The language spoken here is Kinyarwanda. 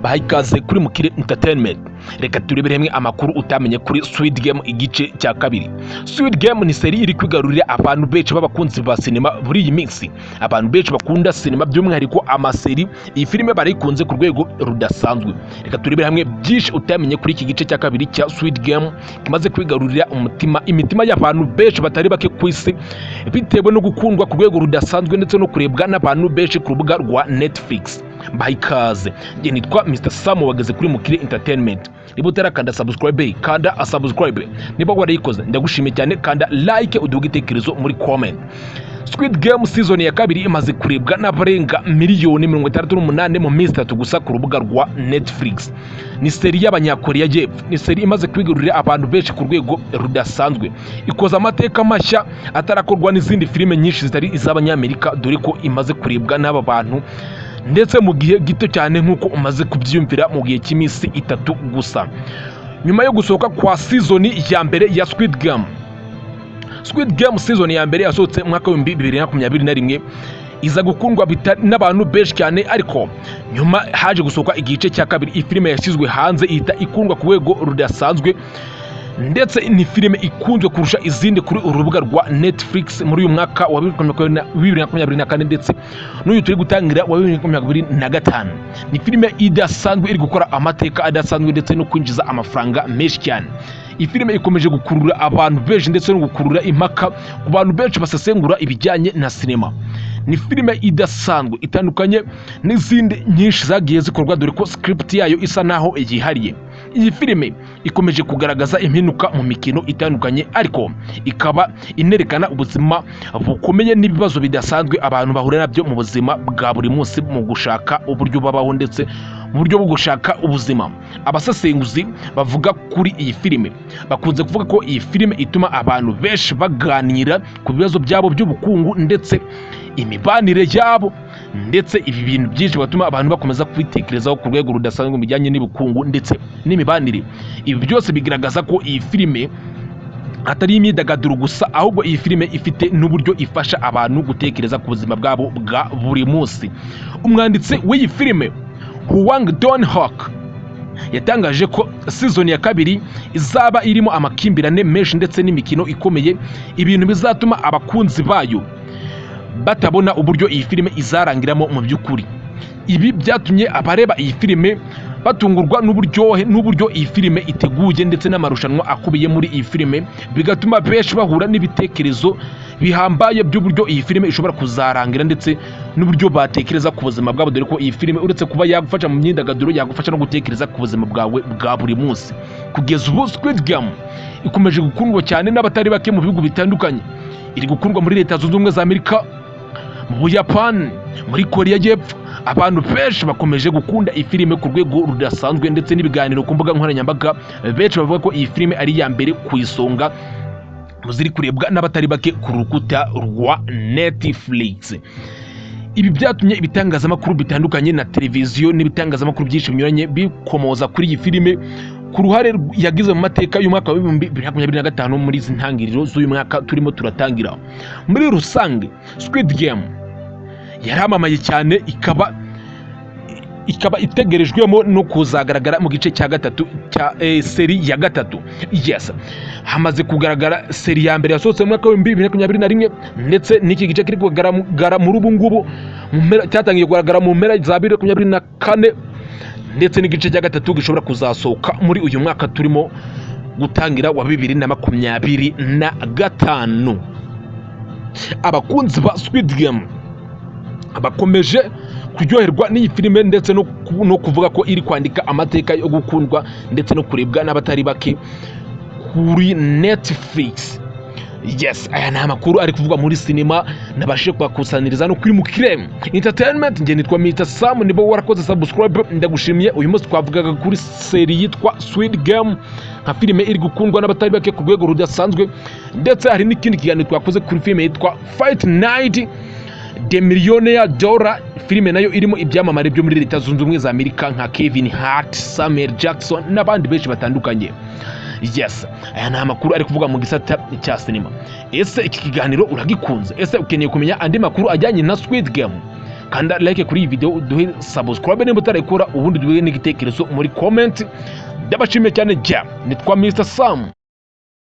bahaye ikaze kuri Mukire Entertainment. Reka turebere hamwe amakuru utamenye kuri Squid Game igice cya kabiri. Squid Game ni seri iri kwigarurira abantu benshi b'abakunzi ba sinema buri iyi minsi. Abantu benshi bakunda sinema by'umwihariko amaseri, iyi filime barayikunze ku rwego rudasanzwe. Reka turebere hamwe byinshi utamenye kuri iki gice cya kabiri cya Squid Game kimaze kwigarurira imitima y'abantu benshi batari bake ku isi bitewe no gukundwa ku rwego rudasanzwe ndetse no kurebwa n'abantu benshi ku rubuga rwa Netflix. Mbahaye ikaze, njye nitwa Mr. Sam wageze kuri Mukire Entertainment. Niba utarakanda subscribe, kanda subscribe. Niba warayikoze ndagushimiye cyane, kanda like uduhe igitekerezo muri comment. Squid Game season ya kabiri imaze kurebwa n'abarenga miliyoni 68 mu minsi 3 gusa ku rubuga rwa Netflix. Ni seri y'abanyakoreya y'Epfo, ni seri imaze kwigarurira abantu benshi ku rwego rudasanzwe. Ikoza amateka mashya atarakorwa n'izindi filime nyinshi zitari iz'abanyamerika, dore ko imaze kurebwa n'aba bantu ndetse mu gihe gito cyane nk'uko umaze kubyumvira mu gihe cy'iminsi 3 gusa. Nyuma yo gusohoka kwa season ya mbere ya Squid Game, Squid Game season ya mbere yasohotse mu mwaka wa 2021 iza gukundwa n'abantu benshi cyane, ariko nyuma haje gusohoka igice cya kabiri. Ifilime yashyizwe hanze ihita ikundwa ku rwego rudasanzwe, ndetse ni filime ikunzwe kurusha izindi kuri urubuga rwa Netflix muri uyu mwaka wa 2024 ndetse n'uyu turi gutangira wa 2025. Ni filime idasanzwe iri gukora amateka adasanzwe ndetse no kwinjiza amafaranga menshi cyane. Iyi filime ikomeje gukurura abantu benshi ndetse no gukurura impaka ku bantu benshi basesengura ibijyanye na sinema. Ni filime idasanzwe itandukanye n'izindi nyinshi zagiye zikorwa, dore ko script yayo isa naho yihariye. Iyi filime ikomeje kugaragaza impinduka mu mikino itandukanye, ariko ikaba inerekana ubuzima bukomeye n'ibibazo bidasanzwe abantu bahura nabyo mu buzima bwa buri munsi mu gushaka uburyo babaho ndetse mu buryo bwo gushaka ubuzima. Abasesenguzi bavuga kuri iyi filime bakunze kuvuga ko iyi filime ituma abantu benshi baganira ku bibazo byabo by'ubukungu ndetse imibanire yabo, ndetse ibi bintu byinshi batuma abantu bakomeza kwitekerezaho ku rwego rudasanzwe mu bijyanye n'ubukungu ndetse n'imibanire. Ibi byose bigaragaza ko iyi filime atari imyidagaduro gusa, ahubwo iyi filime ifite n'uburyo ifasha abantu gutekereza ku buzima bwabo bwa buri munsi. Umwanditsi w'iyi filime Hwang Dong-Hak yatangaje ko season ya kabiri izaba irimo amakimbirane menshi ndetse n'imikino ikomeye, ibintu bizatuma abakunzi bayo batabona uburyo iyi filime izarangiramo mu by'ukuri. Ibi byatumye abareba iyi filime batungurwa n'uburyo iyi filime iteguye ndetse n'amarushanwa akubiye muri iyi filime, bigatuma benshi bahura n'ibitekerezo bihambaye by'uburyo iyi filime ishobora kuzarangira ndetse n'uburyo batekereza ku buzima bwabo, dore ko iyi filime uretse kuba yagufasha mu myidagaduro yagufasha no gutekereza ku buzima bwawe bwa buri munsi. Kugeza ubu Squid Game ikomeje gukundwa cyane n'abatari bake mu bihugu bitandukanye. Iri gukundwa muri Leta Zunze Ubumwe za Amerika, mu Buyapani, muri Koreya y'Epfo. Abantu benshi bakomeje gukunda iyi filime ku rwego rudasanzwe, ndetse n'ibiganiro ku mbuga nkoranyambaga benshi bavuga ko iyi filime ari iya mbere ku isonga mu ziri kurebwa n'abatari bake ku rukuta rwa Netflix. Ibi byatumye ibitangazamakuru bitandukanye na televiziyo n'ibitangazamakuru byinshi binyuranye bikomoza kuri iyi filime ku ruhare yagize mu mateka y'umwaka wa 2025 muri izi ntangiriro z'uyu mwaka turimo turatangira. Muri rusange Squid Game yaramamaye cyane, ikaba itegerejwemo no kuzagaragara mu gice cya gatatu cya seri ya gatatu. Yes, hamaze kugaragara seri ya mbere yasohotse mu mwaka wa 2021 ndetse n'iki gice kiri kugaragara muri ubu ngubu cyatangiye kugaragara mu mpera za 2024, ndetse n'igice cya gatatu gishobora kuzasohoka muri uyu mwaka turimo gutangira wa 2025. Abakunzi ba Squid Game bakomeje kuryoherwa n'iyi filime ndetse no kuvuga ko iri kwandika amateka yo gukundwa ndetse no kurebwa n'abatari bake kuri Netflix. Yes, aya ni amakuru ari kuvugwa muri sinema nabashije kubakusaniriza no kuri Mukire Entertainment. Njye nitwa Mr. Sam, niba warakoze subscribe ndagushimiye. Uyu munsi twavugaga kuri seri yitwa Squid Game nka filime iri gukundwa n'abatari bake ku rwego rudasanzwe, ndetse hari n'ikindi kiganiro twakoze kuri filime yitwa Fight Night The Millionaire Dollar, filime nayo irimo ibyamamare byo muri Leta Zunze Ubumwe za Amerika nka Kevin Hart, Samuel Jackson n'abandi benshi batandukanye. Yes, aya ni amakuru ari kuvuga mu gisata cya sinema. Ese iki kiganiro uragikunze? Ese ukeneye kumenya andi makuru ajyanye na Squid Game? kanda like kuri iyi video uduhe subscribe niba utarayikora, ubundi duhe n'igitekerezo muri comment. Ndabashimiye cyane, nitwa Mr Sam.